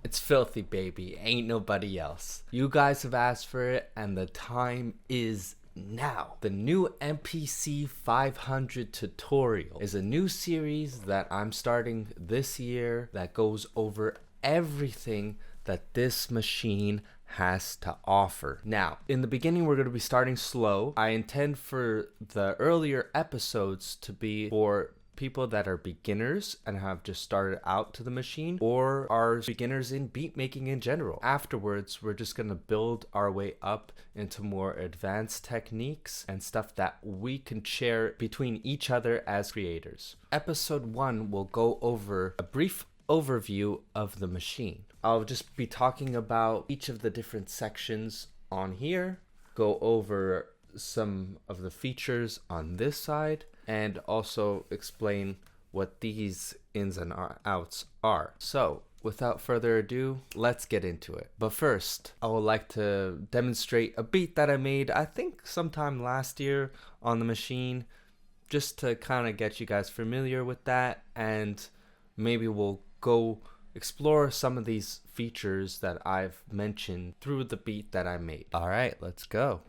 It's filthy, baby. Ain't nobody else. You guys have asked for it, and the time is now. The new MPC 500 tutorial is a new series that I'm starting this year that goes over everything that this machine has to offer. Now, in the beginning, we're going to be starting slow. I intend for the earlier episodes to be for people that are beginners and have just started out to the machine, or are beginners in beat making in general. Afterwards, we're just going to build our way up into more advanced techniques and stuff that we can share between each other as creators. Episode 1 will go over a brief overview of the machine. I'll just be talking about each of the different sections on here, go over some of the features on this side, and also explain what these ins and outs are. So, without further ado, let's get into it. But first, I would like to demonstrate a beat that I made, I think sometime last year on the machine, just to kind of get you guys familiar with that, and maybe we'll go explore some of these features that I've mentioned through the beat that I made. All right, let's go.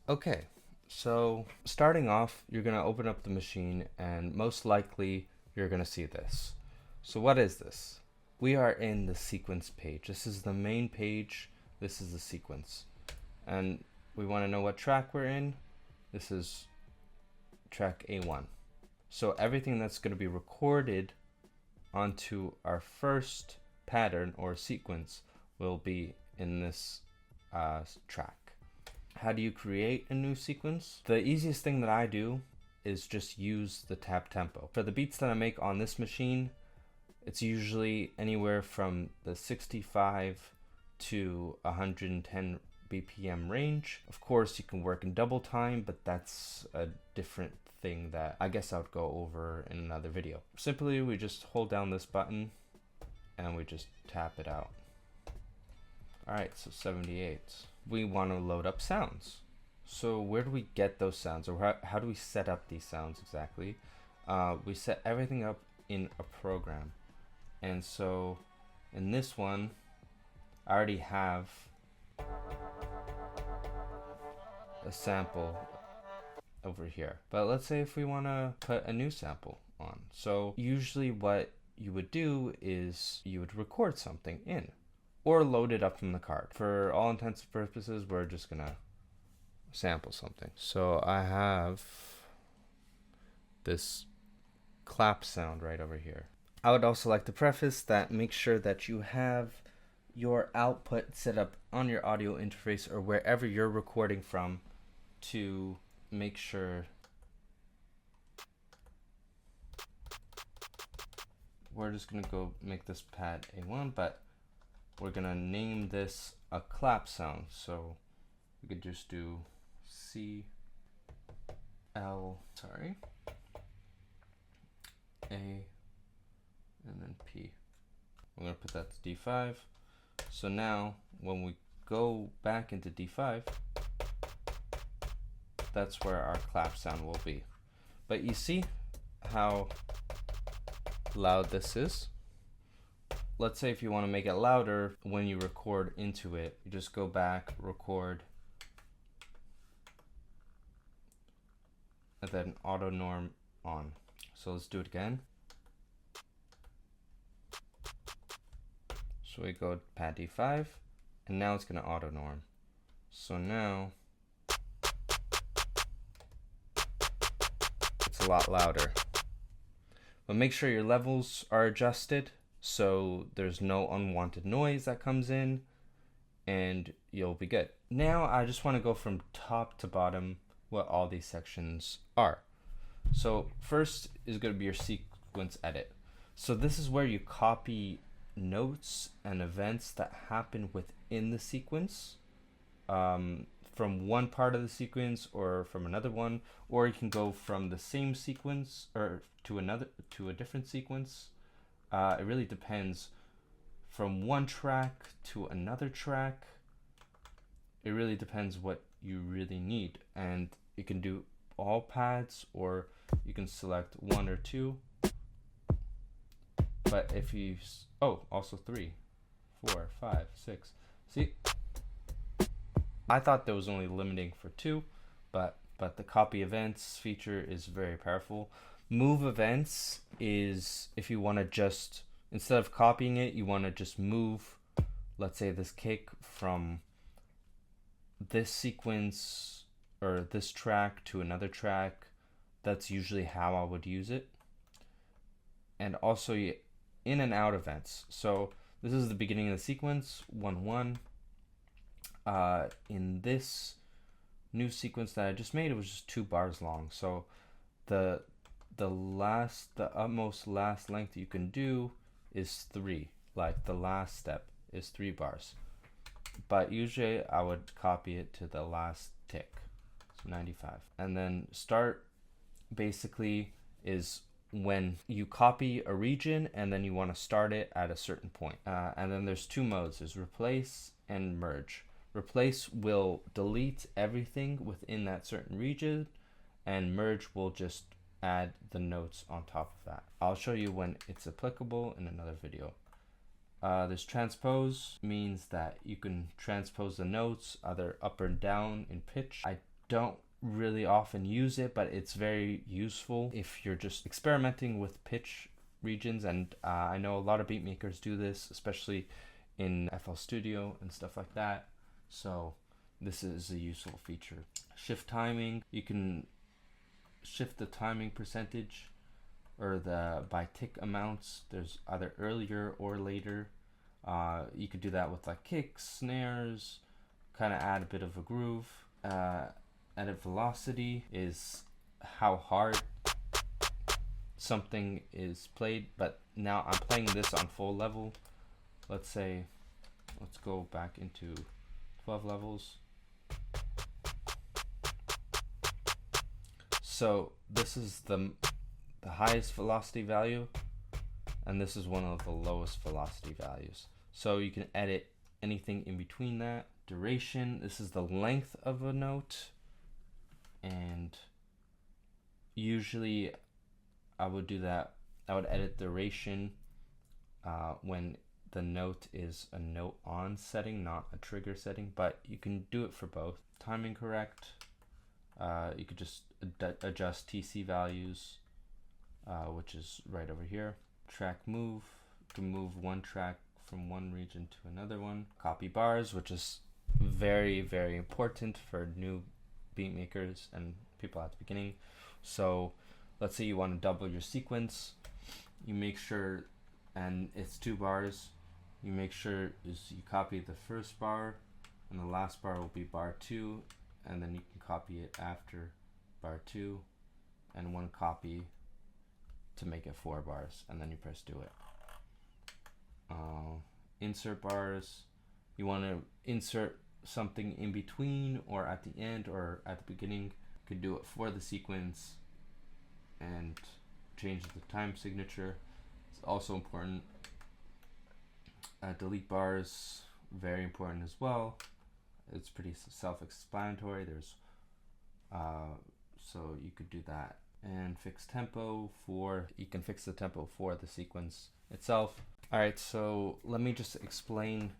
Okay, so starting off, you're going to open up the machine and most likely you're going to see this. So what is this? We are in the sequence page. This is the main page. This is the sequence. And we want to know what track we're in. This is track A1. So everything that's going to be recorded onto our first pattern or sequence will be in this track. How do you create a new sequence? The easiest thing that I do is just use the tap tempo. For the beats that I make on this machine, it's usually anywhere from the 65 to 110 BPM range. Of course, you can work in double time, but that's a different thing that I guess I would go over in another video. Simply, we just hold down this button and we just tap it out. Alright, so 78. We want to load up sounds. So where do we get those sounds, or how do we set up these sounds exactly? We set everything up in a program. And so in this one, I already have a sample over here. But let's say if we want to put a new sample on. So usually what you would do is you would record something in, or load it up from the card. For all intents and purposes, we're just gonna sample something. So I have this clap sound right over here. I would also like to preface that make sure that you have your output set up on your audio interface or wherever you're recording from to make sure. We're just gonna go make this pad A1, but we're gonna name this a clap sound. So we could just do C, L, sorry, A, and then P. put that to D5. So now when we go back into D5, that's where our clap sound will be. But you see how loud this is? Let's say if you want to make it louder when you record into it, you just go back, record, and then auto norm on. So let's do it again. So we go pad D5, and now it's going to auto norm. So now it's a lot louder. But make sure your levels are adjusted so there's no unwanted noise that comes in, and you'll be good. Now I just want to go from top to bottom what all these sections are. So first is going to be your sequence edit. So this is where you copy notes and events that happen within the sequence, from one part of the sequence or from another one, or you can go from the same sequence or to a different sequence. It really depends. From one track to another track, it really depends what you really need, and you can do all pads or you can select 1 or 2. But if you also 3, 4, 5, 6. See, I thought there was only limiting for 2, but the copy events feature is very powerful. Move events is if you want to just, instead of copying it, you want to just move, let's say this kick from this sequence or this track to another track. That's usually how I would use it. And also in and out events. So this is the beginning of the sequence, 1 1. In this new sequence that I just made, it was just 2 bars long. So the utmost last length you can do is 3. Like the last step is 3 bars. But usually I would copy it to the last tick, so 95. And then start basically is when you copy a region and then you want to start it at a certain point. And then there's 2 modes, there's replace and merge. Replace will delete everything within that certain region, and merge will just add the notes on top of that. I'll show you when it's applicable in another video. There's transpose, means that you can transpose the notes either up or down in pitch. I don't really often use it, but it's very useful if you're just experimenting with pitch regions, and I know a lot of beat makers do this, especially in FL Studio and stuff like that. So this is a useful feature. Shift timing, you can shift the timing percentage or the by tick amounts. There's either earlier or later. You could do that with like kicks, snares, kind of add a bit of a groove. Edit velocity is how hard something is played, but now I'm playing this on full level. Let's go back into 12 levels. So this is the highest velocity value, and this is one of the lowest velocity values. So you can edit anything in between that. Duration, this is the length of a note, and usually I would do that. I would edit duration when the note is a note on setting, not a trigger setting, but you can do it for both. Timing correct, you could just adjust TC values, which is right over here. Track move, you can move one track from one region to another one. Copy bars, which is very, very important for new beat makers and people at the beginning. So let's say you want to double your sequence, you make sure, and it's 2 bars, you make sure is you copy the first bar, and the last bar will be bar 2, and then you can copy it after bar 2, and 1 copy to make it 4 bars, and then you press do it. Insert bars, you want to insert something in between or at the end or at the beginning. You could do it for the sequence and change the time signature. It's also important. Delete bars, very important as well. It's pretty self-explanatory. There's so you could do that. And fix tempo for, you can fix the tempo for the sequence itself. All right, so let me just explain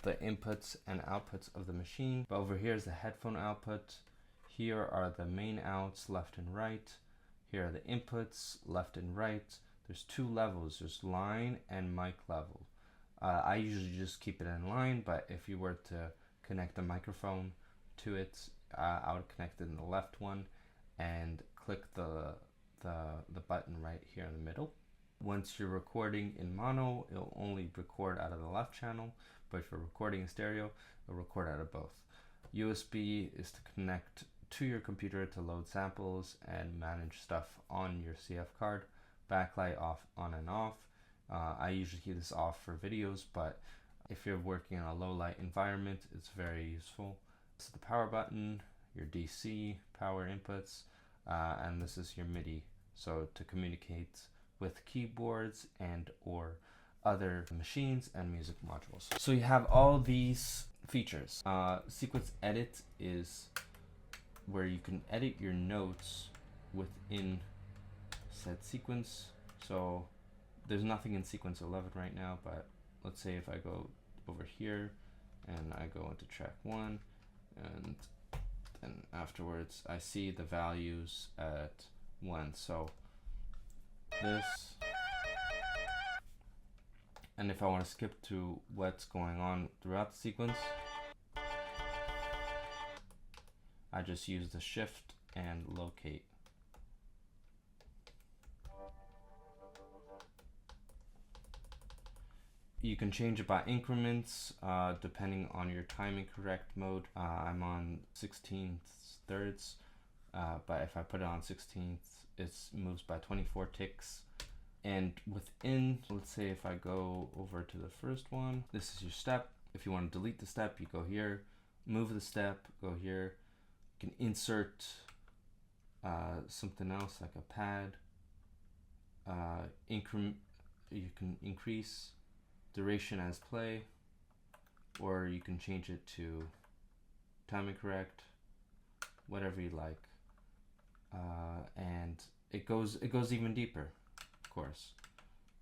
the inputs and outputs of the machine. But over here is the headphone output. Here are the main outs, left and right. Here are the inputs, left and right. There's two levels, there's line and mic level. I usually just keep it in line, but if you were to connect a microphone to it, I would connect it in the left one and click the button right here in the middle. Once you're recording in mono, it'll only record out of the left channel, but if you're recording in stereo, it'll record out of both. USB is to connect to your computer to load samples and manage stuff on your CF card. Backlight off, on and off. I usually keep this off for videos, but if you're working in a low light environment, it's very useful. This is the power button, your DC, power inputs, and this is your MIDI. So to communicate with keyboards and or other machines and music modules. So you have all these features. Sequence edit is where you can edit your notes within said sequence. So there's nothing in sequence 11 right now, but let's say if I go over here and I go into track 1, and then afterwards I see the values at 1. So this, and if I want to skip to what's going on throughout the sequence, I just use the shift and locate. You can change it by increments depending on your timing correct mode. I'm on 16 thirds, but if I put it on 16th, it moves by 24 ticks. And within, let's say if I go over to the first one, this is your step. If you want to delete the step, you go here, move the step, go here. You can insert something else like a pad. Increment, you can increase duration as play, or you can change it to timing correct, whatever you like. And it goes even deeper, of course.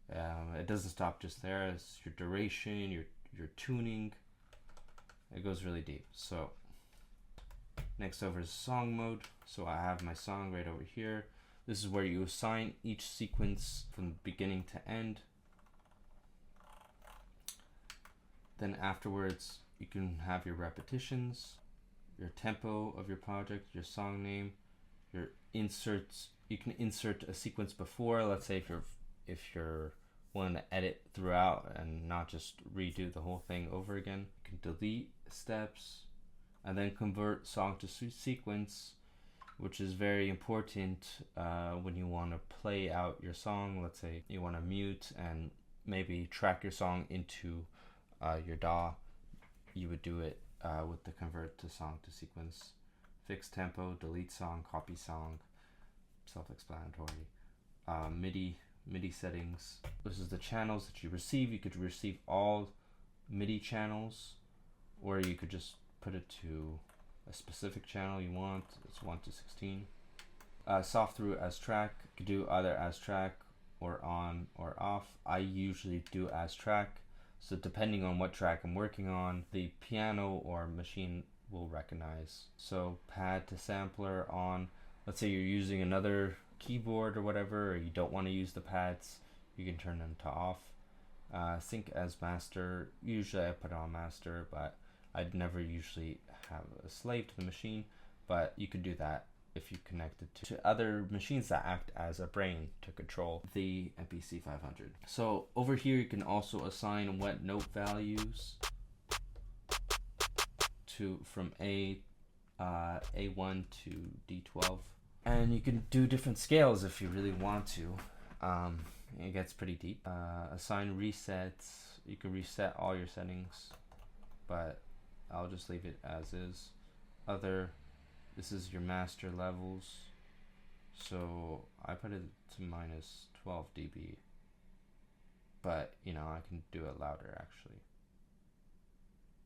It doesn't stop just there. It's your duration, your tuning. It goes really deep. So next over is song mode. So I have my song right over here. This is where you assign each sequence from beginning to end. Then afterwards, you can have your repetitions, your tempo of your project, your song name, your inserts. You can insert a sequence before. Let's say if you're wanting to edit throughout and not just redo the whole thing over again. You can delete steps and then convert song to sequence, which is very important when you want to play out your song. Let's say you want to mute and maybe track your song into your DAW, you would do it with the convert to song to sequence. Fix tempo, delete song, copy song, self-explanatory. MIDI settings. This is the channels that you receive. You could receive all MIDI channels, or you could just put it to a specific channel you want. It's 1 to 16. Soft through as track. You could do either as track or on or off. I usually do as track. So depending on what track I'm working on, the piano or machine will recognize. So pad to sampler on. Let's say you're using another keyboard or whatever, or you don't want to use the pads, you can turn them to off. Sync as master. Usually I put it on master, but I'd never usually have a slave to the machine, but you could do that if you connect it to other machines that act as a brain to control the MPC 500. So over here you can also assign what note values to from A1 to D12, and you can do different scales if you really want to. It gets pretty deep. Assign resets. You can reset all your settings, but I'll just leave it as is. Other, this is your master levels. So I put it to minus 12 dB. but you know, I can do it louder actually,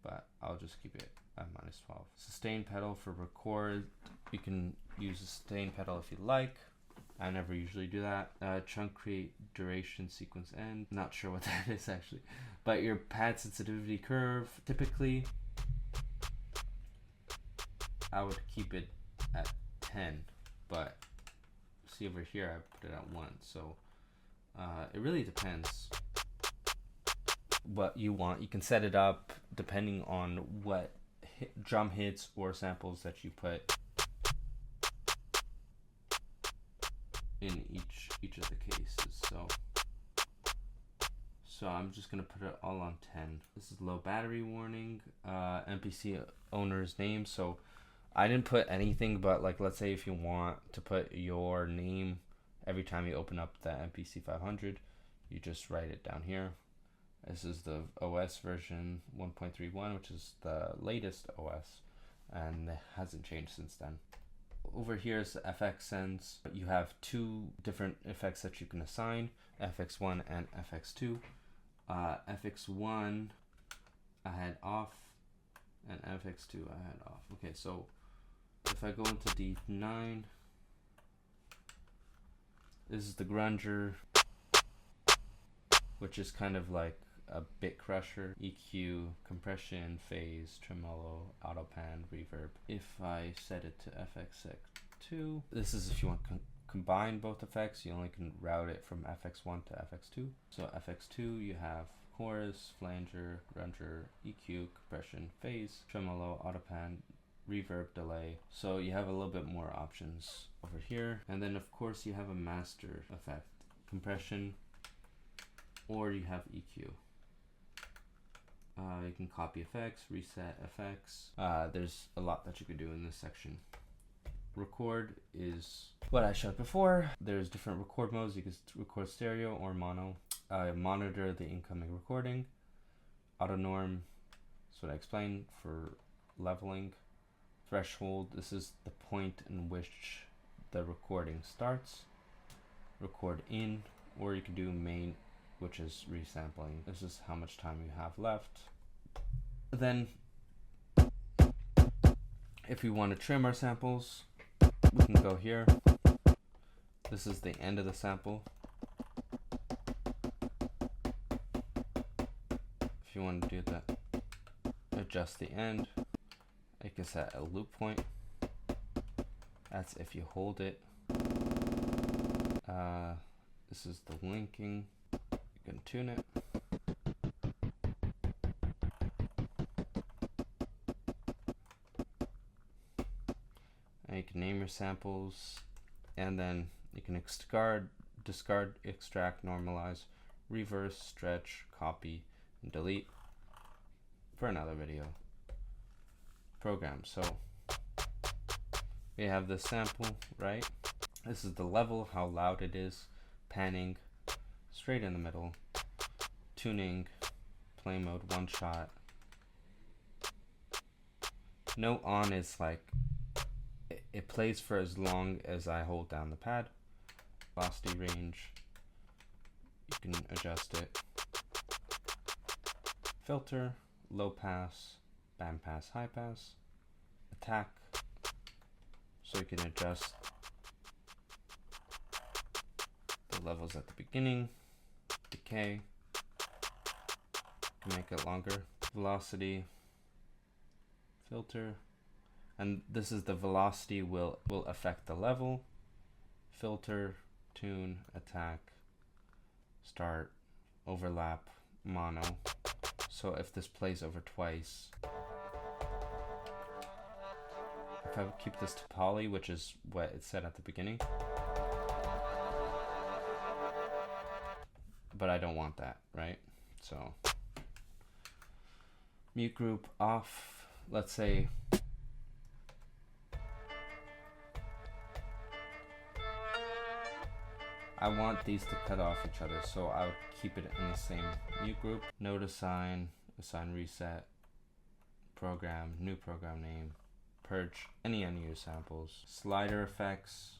but I'll just keep it at -12. Sustain pedal for record. You can use a sustain pedal if you like. I never usually do that. Chunk create duration sequence end. Not sure what that is actually. But your pad sensitivity curve, typically I would keep it at 10, but see over here I put it at 1. So it really depends what you want. You can set it up depending on what drum hits or samples that you put in each of the cases. So I'm just gonna put it all on 10. This is low battery warning, MPC owner's name. So I didn't put anything, but like, let's say if you want to put your name every time you open up the MPC 500, you just write it down here. This is the OS version 1.31, which is the latest OS, and it hasn't changed since then. Over here is the FX sends. You have 2 different effects that you can assign, FX1 and FX2. FX1 I had off, and FX2 I had off. Okay, so if I go into D9, this is the grunger, which is kind of like a bit crusher, EQ, compression, phase, tremolo, auto pan, reverb. If I set it to FX2, this is if you want to combine both effects, you only can route it from FX1 to FX2. So FX2, you have chorus, flanger, grunger, EQ, compression, phase, tremolo, auto pan, reverb, delay. So you have a little bit more options over here. And then of course you have a master effect, compression, or you have EQ. You can copy effects, reset effects. There's a lot that you could do in this section. Record is what I showed before. There's different record modes. You can record stereo or mono. Monitor the incoming recording. Auto norm, that's what I explained for leveling. Threshold, this is the point in which the recording starts. Record in, or you can do main, which is resampling. This is how much time you have left. Then if we want to trim our samples, we can go here. This is the end of the sample. If you want to do that, adjust the end. You can set a loop point. That's if you hold it. This is the linking. You can tune it. And you can name your samples, and then you can discard, extract, normalize, reverse, stretch, copy, and delete for another video. Program. So we have the sample, right? This is the level, how loud it is, panning, straight in the middle, tuning, play mode, one shot. Note on is like, it plays for as long as I hold down the pad. Velocity range, you can adjust it. Filter, low pass, band pass, high pass. Attack, so you can adjust the levels at the beginning. Decay, to make it longer. Velocity, filter, and this is the velocity will affect the level. Filter, tune, attack, start, overlap, mono. So if this plays over twice, if I keep this to poly, which is what it said at the beginning, but I don't want that, right? So mute group off. Let's say I want these to cut off each other, so I would keep it in the same mute group. Node assign reset, program, new program name, purge any unused samples, slider effects,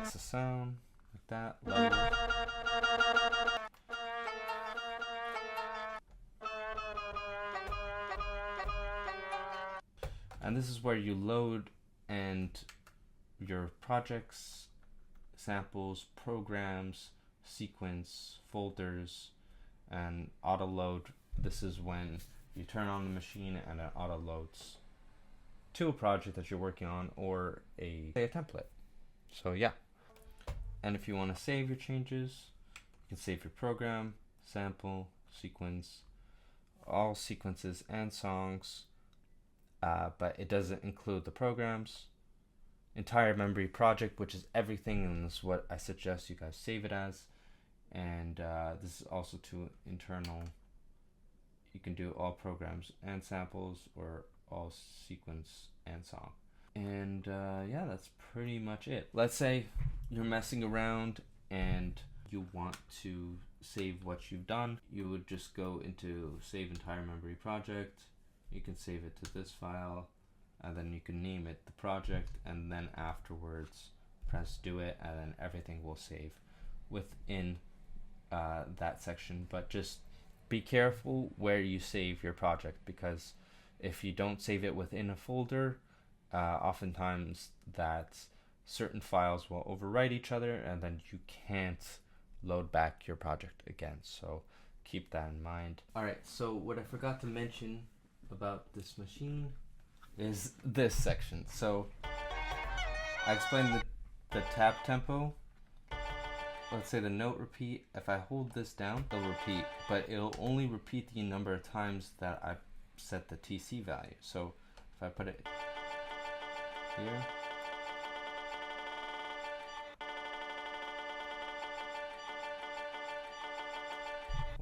That's the sound, like that, level. And this is where you load and your projects, samples, programs, sequence, folders, and auto load. This is when you turn on the machine and it auto loads to a project that you're working on or say a template. So yeah. And if you want to save your changes, you can save your program, sample, sequence, all sequences and songs, but it doesn't include the programs, entire memory project, which is everything, and this is what I suggest you guys save it as. And this is also to internal. You can do all programs and samples or all sequence and song. And yeah, that's pretty much it. Let's say you're messing around and you want to save what you've done. You would just go into save entire memory project. You can save it to this file, and then you can name it the project, and then afterwards press do it, and then everything will save within that section. But just be careful where you save your project, because if you don't save it within a folder, oftentimes that certain files will overwrite each other, and then you can't load back your project again. So keep that in mind. Alright, so what I forgot to mention about this machine is this section. So I explained the tap tempo. Let's say the note repeat. If I hold this down, it'll repeat, but it'll only repeat the number of times that I set the TC value. So if I put it here,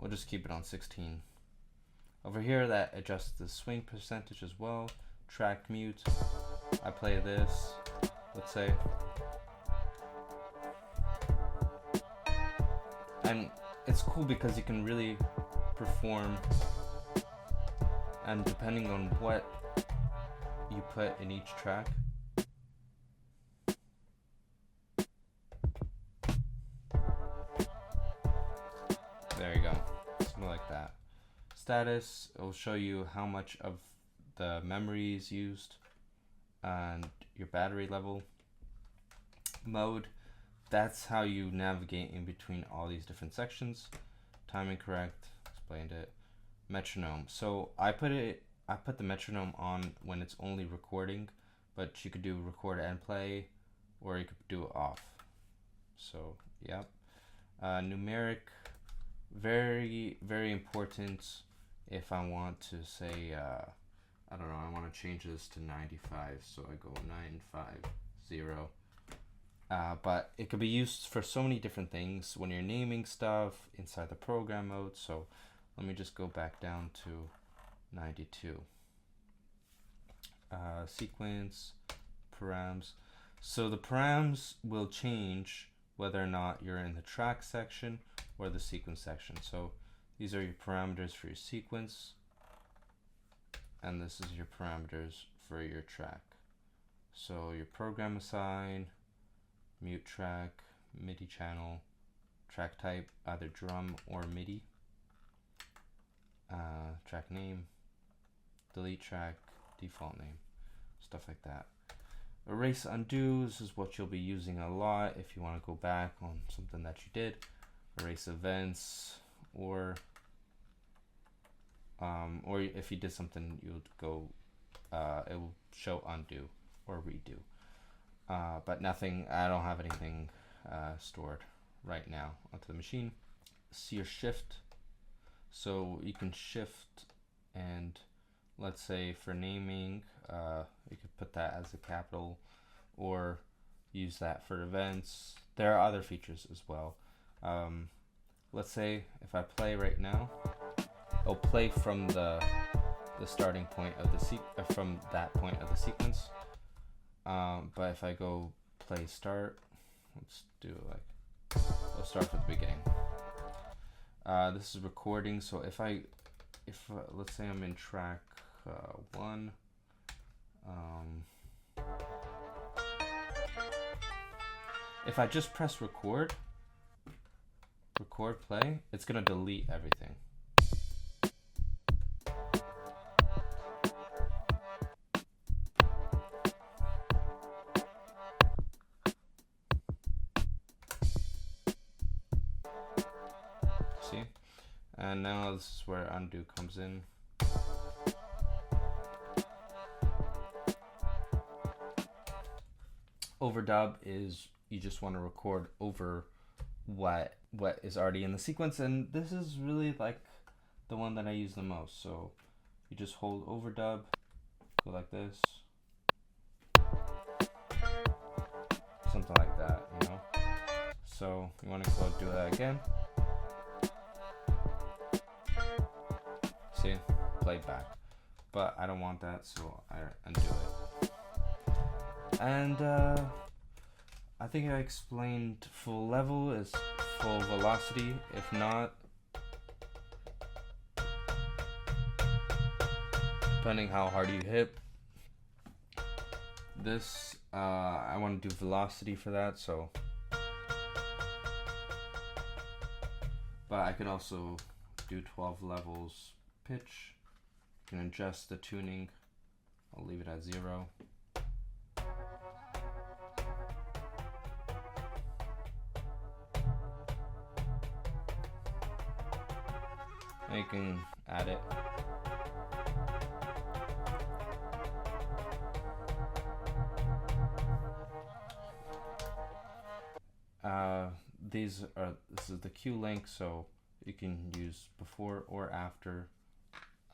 we'll just keep it on 16. Over here, that adjusts the swing percentage as well. Track mute. I play this, let's say. And it's cool because you can really perform, and depending on what you put in each track, there you go, something like that. Status, it will show you how much of the memory is used and your battery level. Mode, that's how you navigate in between all these different sections. Timing correct, explained it. Metronome, so I put the metronome on when it's only recording, but you could do record and play, or you could do it off. So yep. Numeric, very important if I want to say I don't know, I want to change this to 95, so I go 950. But it could be used for so many different things when you're naming stuff inside the program mode. So let me just go back down to 92. Sequence, params. So the params will change whether or not you're in the track section or the sequence section. So these are your parameters for your sequence, and this is your parameters for your track. So your program assign, mute track, MIDI channel, track type, either drum or MIDI, track name, delete track, default name, stuff like that. Erase undo, this is what you'll be using a lot if you want to go back on something that you did. Erase events, or if you did something, you would go, it will show undo or redo. But nothing, I don't have anything stored right now onto the machine. See your shift, so you can shift, and let's say for naming, you could put that as a capital or use that for events. There are other features as well. Let's say if I play right now, it'll play from the starting point of the from that point of the sequence. But if I go play start, let's do like, I'll start from the beginning. This is recording, so if let's say I'm in track 1, if I just press record play, it's gonna delete everything. See? And now this is where undo comes in. Overdub is you just want to record over what is already in the sequence, and this is really like the one that I use the most. So you just hold overdub, go like this, something like that, you know. So you want to go do that again. See, play back, but I don't want that, so I undo it. And I think I explained full level is full velocity. If not, depending how hard you hit, this I want to do velocity for that. So, but I can also do 12 levels pitch. You can adjust the tuning. I'll leave it at 0. And you can add it. This is the cue link, so you can use before or after.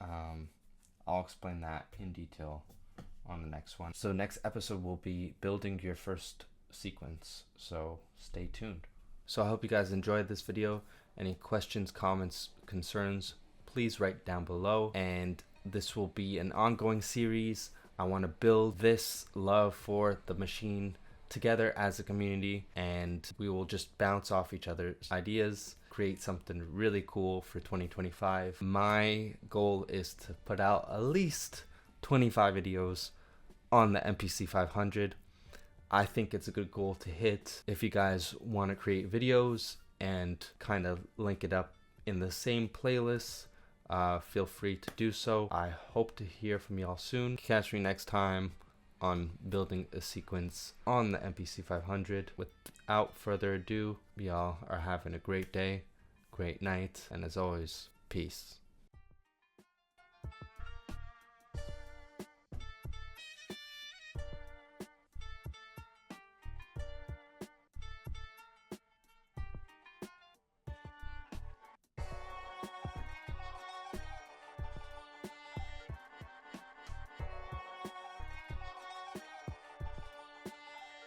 I'll explain that in detail on the next one. So next episode will be building your first sequence, so stay tuned. So I hope you guys enjoyed this video. Any questions, comments, concerns, please write down below. And this will be an ongoing series. I want to build this love for the machine together as a community, and we will just bounce off each other's ideas, create something really cool for 2025. My goal is to put out at least 25 videos on the MPC 500. I think it's a good goal to hit. If you guys want to create videos and kind of link it up in the same playlist, feel free to do so. I hope to hear from y'all soon. Catch me next time on building a sequence on the MPC 500. Without further ado, y'all are having a great day, great night, and as always, peace.